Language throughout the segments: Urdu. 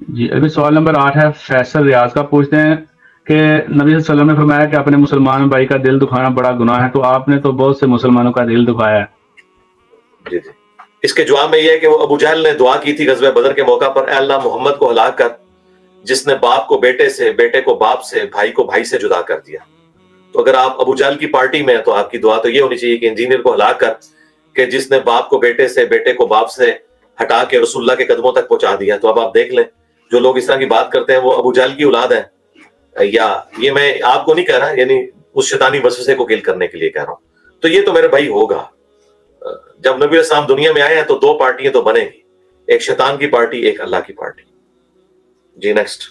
جی ابھی سوال نمبر 8 ہے، فیصل ریاض کا، پوچھتے ہیں کہ نبی صلی اللہ علیہ وسلم نے فرمایا کہ اپنے مسلمان بھائی کا دل دکھانا بڑا گناہ ہے، تو آپ نے تو بہت سے مسلمانوں کا دل دکھایا ہے۔ جی جی، اس کے جواب میں یہ ہے کہ وہ ابو جہل نے دعا کی تھی غزوہ بدر کے موقع پر، اے اللہ محمد کو ہلاک کر جس نے باپ کو بیٹے سے، بیٹے کو باپ سے، بھائی کو بھائی سے جدا کر دیا۔ تو اگر آپ ابو جہل کی پارٹی میں ہیں تو آپ کی دعا تو یہ ہونی چاہیے کہ انجینئر کو ہلاک کر کہ جس نے باپ کو بیٹے سے، بیٹے کو باپ سے ہٹا کے رسول اللہ کے قدموں تک پہنچا دیا۔ تو اب آپ دیکھ لیں جو لوگ اس طرح کی بات کرتے ہیں وہ ابو جہل کی اولاد ہے، یا یہ میں آپ کو نہیں کہہ رہا، یعنی اس شیطانی وسوسے کو کل کرنے کے لیے کہہ رہا ہوں۔ تو یہ تو میرے بھائی ہوگا، جب نبی علیہ السلام دنیا میں آئے ہیں تو دو پارٹیاں تو بنے گی، ایک شیطان کی پارٹی، ایک اللہ کی پارٹی۔ جی نیکسٹ۔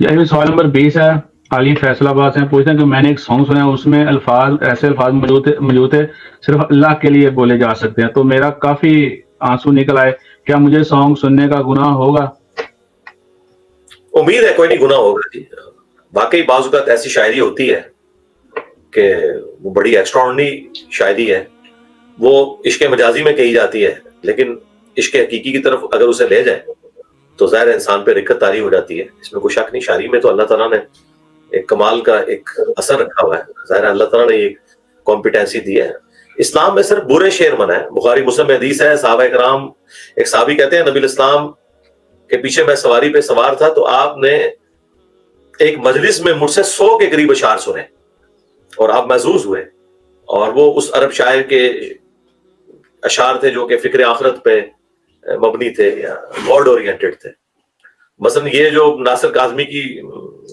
یہ سوال نمبر 20 ہے، علی فیصل آباد سے پوچھتے ہیں کہ میں نے ایک سانگ سنا ہے، اس میں ایسے الفاظ موجود ہے صرف اللہ کے لیے بولے جا سکتے ہیں، تو میرا کافی آنسو نکل آئے، کیا مجھے سانگ سننے کا گناہ ہوگا؟ امید ہے کوئی نہیں گناہ ہوگا جی، واقعی بعض اوقات ایسی شاعری ہوتی ہے کہ وہ بڑی ایکسٹراڈنری شاعری ہے، وہ عشق مجازی میں کہی جاتی ہے، لیکن عشق حقیقی کی طرف اگر اسے لے جائے تو ظاہر انسان پہ رکت طاری ہو جاتی ہے، اس میں کوئی شک نہیں۔ شاعری میں تو اللہ تعالیٰ نے ایک کمال کا ایک اثر رکھا ہوا ہے، ظاہر اللہ تعالیٰ نے ایک کمپیٹنسی دی ہے۔ اسلام میں صرف برے شعر منع ہے، بخاری مسلم میں حدیث ہے، صحابہ کرام، ایک صحابی کہتے ہیں نبی علیہ السلام کے پیچھے میں سواری پہ سوار تھا تو آپ نے ایک مجلس میں مجھ سے 100 کے قریب اشعار سنے اور آپ محظوظ ہوئے، اور وہ اس عرب شاعر کے اشعار تھے جو کہ فکر آخرت پہ مبنی تھے یا گاڈ اورینٹڈ تھے۔ مثلا یہ جو ناصر کاظمی کی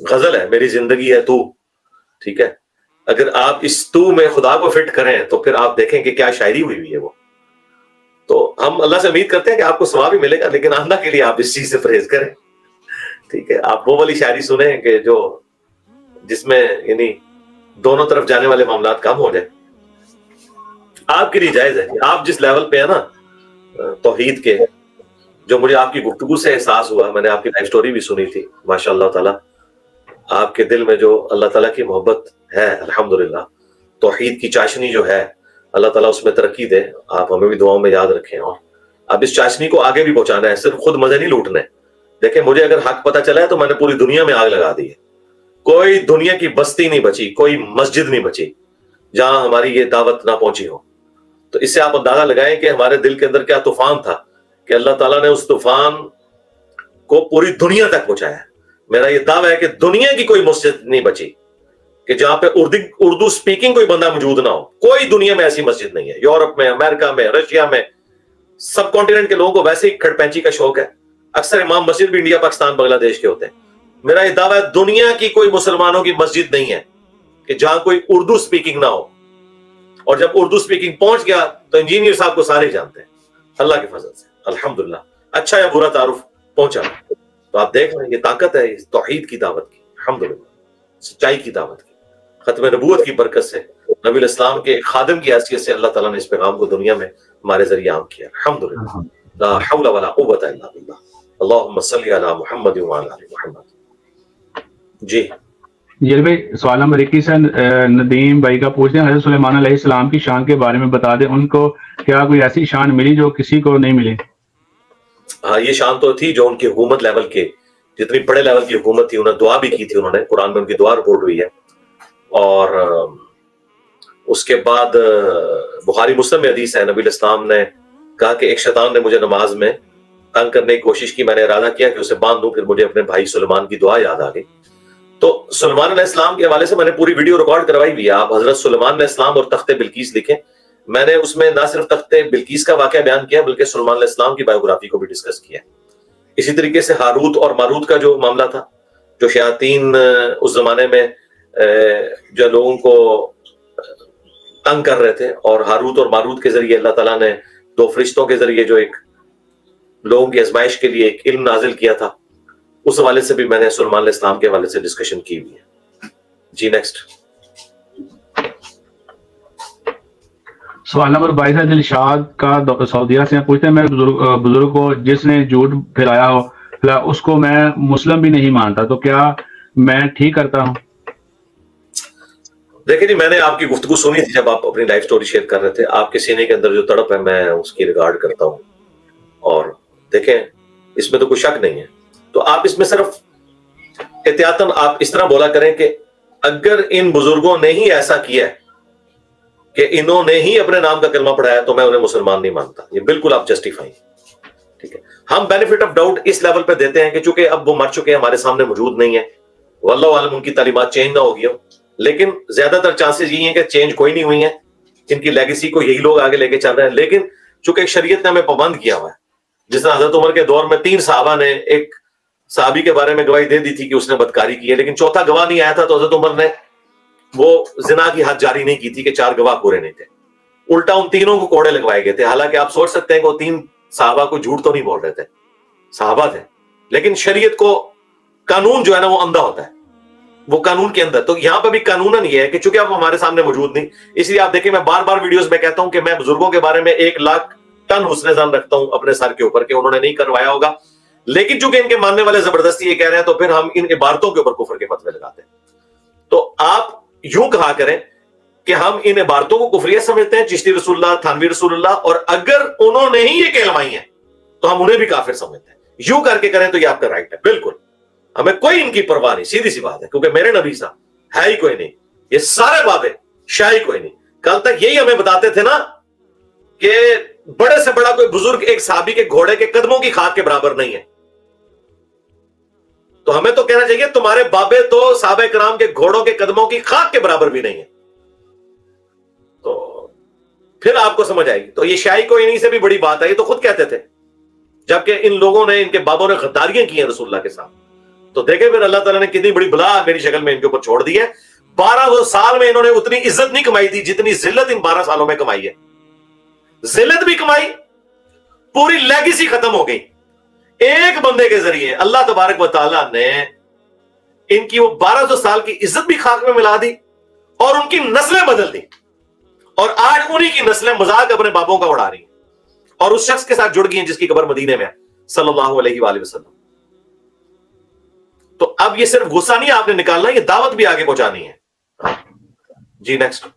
غزل ہے، میری زندگی ہے تو، ٹھیک ہے، اگر آپ اس تو میں خدا کو فٹ کریں تو پھر آپ دیکھیں کہ کیا شاعری ہوئی ہوئی ہے وہ۔ تو ہم اللہ سے امید کرتے ہیں کہ آپ کو ثواب بھی ملے گا، لیکن اللہ کے لیے آپ اس چیز سے پرہیز کریں، ٹھیک ہے۔ آپ وہ والی شاعری سنیں کہ جو جس میں یعنی دونوں طرف جانے والے معاملات کم ہو جائیں۔ آپ کے لیے جائز ہے، آپ جس لیول پہ ہیں نا توحید کے، جو مجھے آپ کی گفتگو سے احساس ہوا، میں نے آپ کی لائف سٹوری بھی سنی تھی، ماشاء اللہ تعالیٰ آپ کے دل میں جو اللہ تعالیٰ کی محبت ہے، الحمدللہ توحید کی چاشنی جو ہے، اللہ تعالیٰ اس میں ترقی دے، آپ ہمیں بھی دعاؤں میں یاد رکھیں، اور اب اس چاشنی کو آگے بھی پہنچانا ہے، صرف خود مزے نہیں لوٹنے۔ دیکھیں مجھے اگر حق پتہ چلا ہے تو میں نے پوری دنیا میں آگ لگا دی ہے، کوئی دنیا کی بستی نہیں بچی، کوئی مسجد نہیں بچی جہاں ہماری یہ دعوت نہ پہنچی ہو۔ تو اس سے آپ اندازہ لگائیں کہ ہمارے دل کے اندر کیا طوفان تھا کہ اللہ تعالیٰ نے اس طوفان کو پوری دنیا تک پہنچایا ہے۔ میرا یہ دعویٰ ہے کہ دنیا کی کوئی مسجد نہیں بچی کہ جہاں پہ اردو سپیکنگ کوئی بندہ موجود نہ ہو، کوئی دنیا میں ایسی مسجد نہیں ہے۔ یورپ میں، امریکہ میں، رشیا میں، سب کانٹیننٹ کے لوگوں کو ویسے ہی کھڑ پینچی کا شوق ہے، اکثر امام مسجد بھی انڈیا، پاکستان، بنگلہ دیش کے ہوتے ہیں۔ میرا یہ دعویٰ ہے دنیا کی کوئی مسلمانوں کی مسجد نہیں ہے کہ جہاں کوئی اردو سپیکنگ نہ ہو، اور جب اردو سپیکنگ پہنچ گیا تو انجینئر صاحب کو سارے جانتے ہیں اللہ کے فضل سے، الحمدللہ، اچھا یا برا تعارف پہنچا۔ تو آپ دیکھ لیں یہ طاقت ہے اس توحید کی دعوت کی، الحمدللہ سچائی کی دعوت کی، ختم نبوت کی برکت سے، نبی علیہ السلام کے خادم کی حیثیت سے اللہ تعالیٰ نے اس پیغام کو دنیا میں ہمارے ذریعے عام کیا، الحمدللہ، لا حول ولا قوت الا باللہ، اللہم صلی علی محمد وعلی آل محمد۔ جی یہ بھائی سوال نمبر 21 ہے، ندیم بھائی کا پوچھتے ہیں حضرت سلیمان علیہ السلام کی شان کے بارے میں بتا دیں، ان کو کیا کوئی ایسی شان ملی جو کسی کو نہیں ملی؟ ہاں یہ شان تو تھی جو ان کی حکومت لیول کے، جتنی بڑے لیول کی حکومت تھی، انہوں نے دعا بھی کی تھی، انہوں نے قرآن میں ان کی دعا رپورٹ ہوئی ہے۔ اور اس کے بعد بخاری مسلم میں حدیث ہے، نبی علیہ السلام نے کہا کہ ایک شیطان نے مجھے نماز میں تنگ کرنے کی کوشش کی، میں نے ارادہ کیا کہ اسے باندھ دوں، پھر مجھے اپنے بھائی سلیمان کی دعا یاد آ گئی۔ تو سلیمان علیہ السلام کے حوالے سے میں نے پوری ویڈیو ریکارڈ کروائی بھی ہے، آپ حضرت سلیمان علیہ السلام اور تخت بلقیس لکھیں، میں نے اس میں نہ صرف تخت بلقیس کا واقعہ بیان کیا بلکہ سلیمان علیہ السلام کی بایوگرافی کو بھی ڈسکس کیا۔ اسی طریقے سے ہاروت اور ماروت کا جو معاملہ تھا، جو شیاطین اس زمانے میں جو لوگوں کو تنگ کر رہے تھے، اور ہاروت اور ماروت کے ذریعے اللہ تعالیٰ نے دو فرشتوں کے ذریعے جو ایک لوگوں کی آزمائش کے لیے ایک علم نازل کیا تھا، اس حوالے سے بھی میں نے سلیمان علیہ السلام کے حوالے سے ڈسکشن کی ہوئی ہے۔ جی نیکسٹ۔ سوال نمبر 22 ہے، دلشاد کا سعودیہ سے پوچھتے ہیں، میرے بزرگ کو جس نے جھوٹ پھیلایا ہو اس کو میں مسلم بھی نہیں مانتا، تو کیا میں ٹھیک کرتا ہوں؟ دیکھیں جی، میں نے آپ کی گفتگو سنی تھی جب آپ اپنی لائف سٹوری شیئر کر رہے تھے، آپ کے سینے کے اندر جو تڑپ ہے میں اس کی ریگارڈ کرتا ہوں، اور دیکھیں اس میں تو کوئی شک نہیں ہے. تو آپ اس میں صرف احتیاطاً آپ اس طرح بولا کریں کہ اگر ان بزرگوں نے ہی ایسا کیا ہے کہ انہوں نے ہی اپنے نام کا کلمہ پڑھایا تو میں انہیں مسلمان نہیں مانتا. یہ بالکل آپ جسٹیفائی. ٹھیک ہے, ہم بینیفٹ آف ڈاؤٹ اس لیول پہ دیتے ہیں کہ چونکہ اب وہ مر چکے ہیں, ہمارے سامنے موجود نہیں ہے, واللہ عالم ان کی تعلیمات چینج نہ ہوگی ہو, لیکن زیادہ تر چانسز یہ ہیں کہ چینج کوئی نہیں ہوئی ہیں, ان کی لیگیسی کو یہی لوگ آگے لے کے چل رہے ہیں. لیکن چونکہ ایک شریعت نے ہمیں پابند کیا ہوا ہے, جس طرح حضرت عمر کے دور میں 3 صحابہ نے ایک صحابی کے بارے میں گواہی دے دی تھی کہ اس نے بدکاری کی ہے, لیکن چوتھا گواہ نہیں آیا تھا تو حضرت عمر نے وہ زنا کی حد جاری نہیں کی تھی کہ 4 گواہ پورے نہیں تھے, الٹا ان تینوں کو کوڑے لگوائے گئے تھے. حالانکہ آپ سوچ سکتے ہیں کہ وہ 3 صحابہ کو جھوٹ تو نہیں بول رہے تھے, صحابہ تھے, لیکن شریعت کو قانون جو ہے نا وہ اندھا ہوتا ہے, وہ قانون کے اندر. تو یہاں پہ بھی قانوناً یہ ہے کہ چونکہ اب ہمارے سامنے موجود نہیں, اس لیے آپ دیکھیں میں بار بار ویڈیوز میں کہتا ہوں کہ میں بزرگوں کے بارے میں 1 لاکھ ٹن حسن ظن رکھتا ہوں اپنے سر کے اوپر کہ انہوں نے نہیں کروایا ہوگا, لیکن چونکہ ان کے ماننے والے زبردستی یہ کہہ رہے ہیں تو پھر ہم ان عبارتوں کے اوپر کفر کے فتوے لگاتے ہیں. تو آپ یوں کہا کریں کہ ہم ان عبارتوں کو کفریہ سمجھتے ہیں, چشتی رسول اللہ, تھانوی رسول اللہ, اور اگر انہوں نے ہی یہ کہلوائی ہیں تو ہم انہیں بھی کافر سمجھتے ہیں. یوں کر کے کریں تو یہ آپ کا رائٹ ہے, بالکل ہمیں کوئی ان کی پرواہ نہیں, سیدھی سی بات ہے, کیونکہ میرے نبی صاحب ہے ہی کوئی نہیں, یہ سارے بابے شاہ ہی کوئی نہیں. کل تک یہی ہمیں بتاتے تھے نا کہ بڑے سے بڑا کوئی بزرگ ایک صحابی کے گھوڑے کے قدموں کی خاک کے برابر نہیں ہے. تو ہمیں تو کہنا چاہیے تمہارے بابے تو صحابہ کرام کے گھوڑوں کے قدموں کی خاک کے برابر بھی نہیں ہے. تو پھر آپ کو سمجھ آئے گی. تو یہ شاہی کوئی نہیں سے بھی بڑی بات ہے, یہ تو خود کہتے تھے, جبکہ ان لوگوں نے, ان کے بابوں نے غداریاں کی ہیں رسول اللہ کے ساتھ. تو دیکھیں پھر اللہ تعالیٰ نے کتنی بڑی بلا میری شکل میں ان کے اوپر چھوڑ دی ہے. 12 سال میں انہوں نے اتنی عزت نہیں کمائی تھی جتنی ذلت ان 12 سالوں میں کمائی ہے. ذلت بھی کمائی, پوری لیگیسی ختم ہو گئی. ایک بندے کے ذریعے اللہ تبارک و تعالیٰ نے ان کی وہ 1200 سال کی عزت بھی خاک میں ملا دی اور ان کی نسلیں بدل دی, اور آج انہی کی نسلیں مذاق اپنے بابوں کا اڑا رہی ہیں اور اس شخص کے ساتھ جڑ گئی ہیں جس کی قبر مدینے میں صلی اللہ علیہ وآلہ وسلم. تو اب یہ صرف غصہ نہیں آپ نے نکالنا, یہ دعوت بھی آگے پہنچانی ہے. جی نیکسٹ.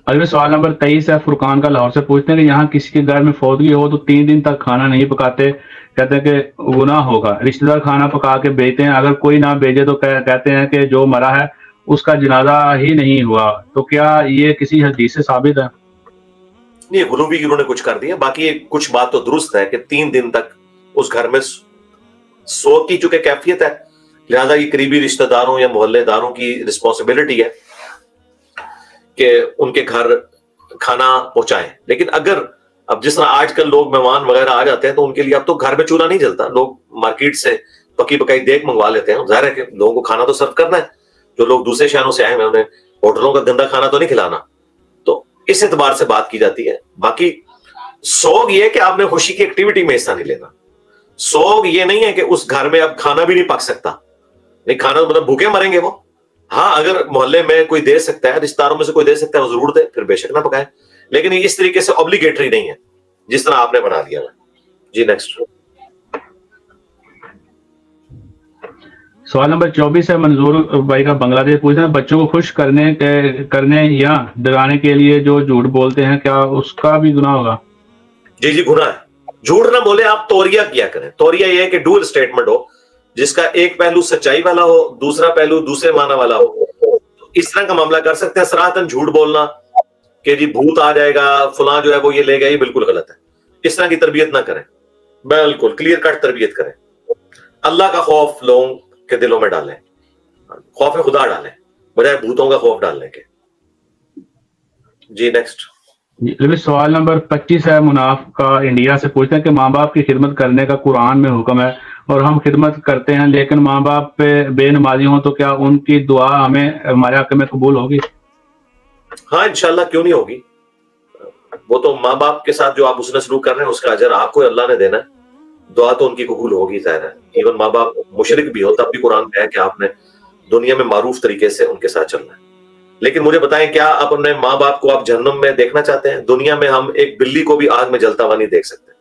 سوال نمبر 23 ہے, فرقان کا لاہور سے پوچھتے ہیں کہ یہاں کسی کے گھر میں فوتگی ہو تو 3 دن تک کھانا نہیں پکاتے, کہتے ہیں کہ گناہ ہوگا. رشتہ دار کھانا پکا کے بھیجتے ہیں, اگر کوئی نہ بھیجے تو کہتے ہیں کہ جو مرا ہے اس کا جنازہ ہی نہیں ہوا. تو کیا یہ کسی حدیث سے ثابت ہے؟ نہیں, غلوبی انہوں نے کچھ کر دیا. باقی کچھ بات تو درست ہے کہ 3 دن تک اس گھر میں سو کی چونکہ کیفیت ہے, لہذا یہ قریبی رشتہ داروں یا محلے داروں کی رسپانسبلٹی ہے کہ ان کے گھر کھانا پہنچائیں. لیکن اگر اب جس طرح آج کل لوگ مہمان وغیرہ آ جاتے ہیں تو ان کے لیے اب تو گھر میں چولہا نہیں جلتا, لوگ مارکیٹ سے پکی پکائی دیگ منگوا لیتے ہیں. ظاہر ہے کہ لوگوں کو کھانا تو سرو کرنا ہے, جو لوگ دوسرے شہروں سے آئے ہیں انہیں ہوٹلوں کا گندا کھانا تو نہیں کھلانا. تو اس اعتبار سے بات کی جاتی ہے. باقی سوگ یہ ہے کہ آپ نے خوشی کی ایکٹیویٹی میں حصہ نہیں لینا. سوگ یہ نہیں ہے کہ اس گھر میں اب کھانا بھی نہیں پک سکتا, نہیں کھانا مطلب بھوکے مریں گے وہ. ہاں اگر محلے میں کوئی دے سکتا ہے, رشتہ داروں میں سے کوئی دے سکتا ہے, وہ ضرور دے, پھر بے شک نہ پکائے, لیکن یہ اس طریقے سے اوبلیگیٹری نہیں ہے جس طرح آپ نے بنا دیا. جی نیکسٹ. سوال نمبر 24 ہے, منظور بھائی کا بنگلہ دیش پوچھتے ہیں بچوں کو خوش کرنے یا ڈرانے کے لیے جو جھوٹ بولتے ہیں کیا اس کا بھی گناہ ہوگا؟ جی جی گناہ ہے. جھوٹ نہ بولے آپ, توریہ کیا کریں. توریہ یہ ہے کہ ڈوئل سٹیٹمنٹ ہو جس کا ایک پہلو سچائی والا ہو, دوسرا پہلو دوسرے معنی والا ہو. اس طرح کا معاملہ کر سکتے ہیں. صراحتاً جھوٹ بولنا کہ جی بھوت آ جائے گا, فلاں جو ہے وہ یہ لے گا, یہ بالکل غلط ہے. اس طرح کی تربیت نہ کریں, بالکل کلیئر کٹ تربیت کریں. اللہ کا خوف لوگوں کے دلوں میں ڈالیں, خوف خدا ڈالیں بجائے بھوتوں کا خوف ڈالنے کے. جی نیکسٹ. سوال نمبر 25 ہے, مناف کا انڈیا سے پوچھتے ہیں کہ ماں باپ کی خدمت کرنے کا قرآن میں حکم ہے اور ہم خدمت کرتے ہیں, لیکن ماں باپ پہ بے نمازی ہوں تو کیا ان کی دعا ہمارے حق میں قبول ہوگی؟ ہاں انشاءاللہ, کیوں نہیں ہوگی. وہ تو ماں باپ کے ساتھ جو آپ اس نے سلوک کر رہے ہیں اس کا اجر آپ کو اللہ نے دینا ہے, دعا تو ان کی قبول ہوگی. ظاہر ہے ایون ماں باپ مشرک بھی ہو تب بھی قرآن کہا ہے کہ آپ نے دنیا میں معروف طریقے سے ان کے ساتھ چلنا ہے. لیکن مجھے بتائیں, کیا آپ اپنے ماں باپ کو آپ جہنم میں دیکھنا چاہتے ہیں؟ دنیا میں ہم ایک بلی کو بھی آگ میں جلتا ہوا نہیں دیکھ سکتے.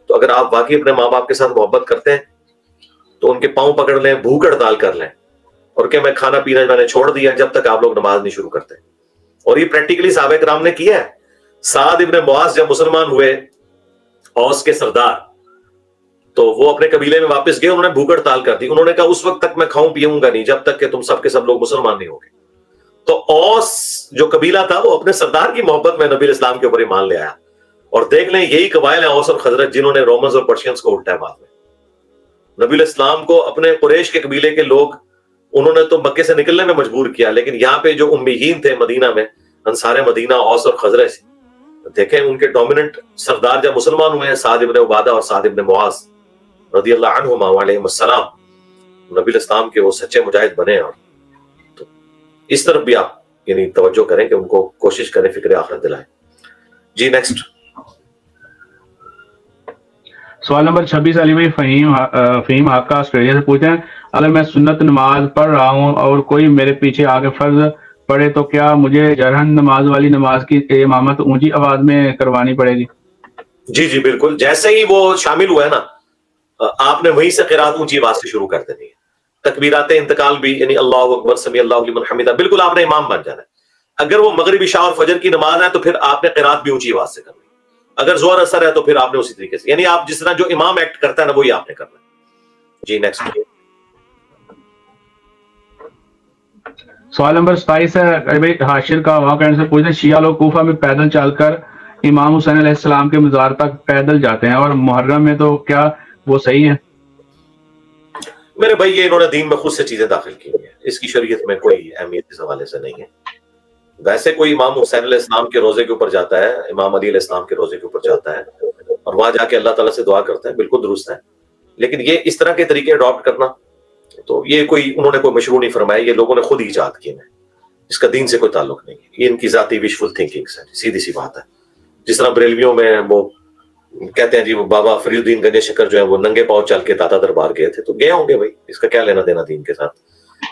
تو اگر آپ واقعی اپنے ماں باپ کے ساتھ محبت کرتے ہیں تو ان کے پاؤں پکڑ لیں, بھوک ہڑتال کر لیں, اور کہ میں کھانا پینا میں نے چھوڑ دیا جب تک آپ لوگ نماز نہیں شروع کرتے. اور یہ پریکٹیکلی صحابہ کرام نے کیا ہے. سعد ابن معاذ جب مسلمان ہوئے اوس کے سردار، تو وہ اپنے قبیلے میں واپس گئے، انہوں نے بھوک ہڑتال کر دی، انہوں نے کہا اس وقت تک میں کھاؤں پیوں گا نہیں جب تک کہ تم سب کے سب لوگ مسلمان نہیں ہوں گے۔ تو اوس جو قبیلہ تھا وہ اپنے سردار کی محبت میں نبی الاسلام کے اوپر ایمان لے آیا، اور دیکھ لیں یہی قبائل ہیں اوس اور خزرج جنہوں نے رومنز اور پرشینز کو الٹا ہے بعد میں۔ نبی الاسلام کو اپنے قریش کے قبیلے کے لوگ انہوں نے تو مکے سے نکلنے میں مجبور کیا، لیکن یہاں پہ جو امیین تھے مدینہ میں، انصار مدینہ اوس اور خزرج، دیکھیں ان کے ڈومیننٹ سردار جب مسلمان ہوئے ہیں، سعد ابن عبادہ اور سعد ابن معاذ رضی اللہ عنہما وعلیہم السلام، نبی الاسلام کے وہ سچے مجاہد بنے۔ اور تو اس طرف بھی آپ یعنی توجہ کریں کہ ان کو کوشش کریں فکر آخرت دلائیں۔ جی نیکسٹ سوال نمبر 26 علی بھائی فہیم حقہ آسٹریلیا سے پوچھتے ہیں، اگر میں سنت نماز پڑھ رہا ہوں اور کوئی میرے پیچھے آگے فرض پڑھے تو کیا مجھے جرہن نماز والی نماز کی امامت اونچی آواز میں کروانی پڑے گی؟ جی جی بالکل، جیسے ہی وہ شامل ہوا ہے نا آپ نے وہیں سے قرات اونچی آواز سے شروع کر دینی ہے، تکبیرات انتقال بھی یعنی اللہ اکبر سمیع اللہ لمن حمیدہ، بالکل آپ نے امام بن جانا ہے۔ اگر وہ مغرب عشاء اور فجر کی نماز ہے تو پھر آپ نے قرات بھی اونچی آواز سے کرنی ہے، اگر ظہر اثر ہے تو پھر آپ نے اسی طریقے سے، یعنی آپ جس طرح جو امام ایکٹ کرتا ہے نا وہی آپ نے کرنا ہے۔ جی نیکسٹ سوال نمبر 27 ہے حاشر کا واقعہ سے پوچھتے ہیں، شیعہ لوگ کوفہ میں پیدل چل کر امام حسین علیہ السلام کے مزار تک پیدل جاتے ہیں اور محرم میں، تو کیا وہ صحیح ہے؟ میرے بھائی یہ انہوں نے دین میں خود سے چیزیں داخل کی ہیں، اس کی شریعت میں کوئی اہمیت اس حوالے سے نہیں ہے۔ ویسے کوئی امام حسین علیہ السلام کے روزے کے اوپر جاتا ہے، امام علی علیہ السلام کے روزے کے اوپر جاتا ہے اور وہاں جا کے اللہ تعالیٰ سے دعا کرتا ہے، بالکل درست ہے، لیکن یہ اس طرح کے طریقے اڈاپٹ کرنا تو یہ کوئی انہوں نے کوئی مشروع نہیں فرمایا، یہ لوگوں نے خود ایجاد کیے ہیں، اس کا دین سے کوئی تعلق نہیں ہے، یہ ان کی ذاتی وشفل تھنکنگز ہے، سیدھی سی بات ہے۔ جس طرح بریلویوں میں وہ کہتے ہیں جی وہ بابا فرید الدین گنج شکر جو ہے وہ ننگے پاؤں چل کے داتا دربار گئے تھے، تو گئے ہوں گے بھائی، اس کا کیا لینا دینا دین کے ساتھ،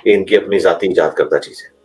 یہ ان کی اپنی ذاتی ایجاد کردہ چیز ہے۔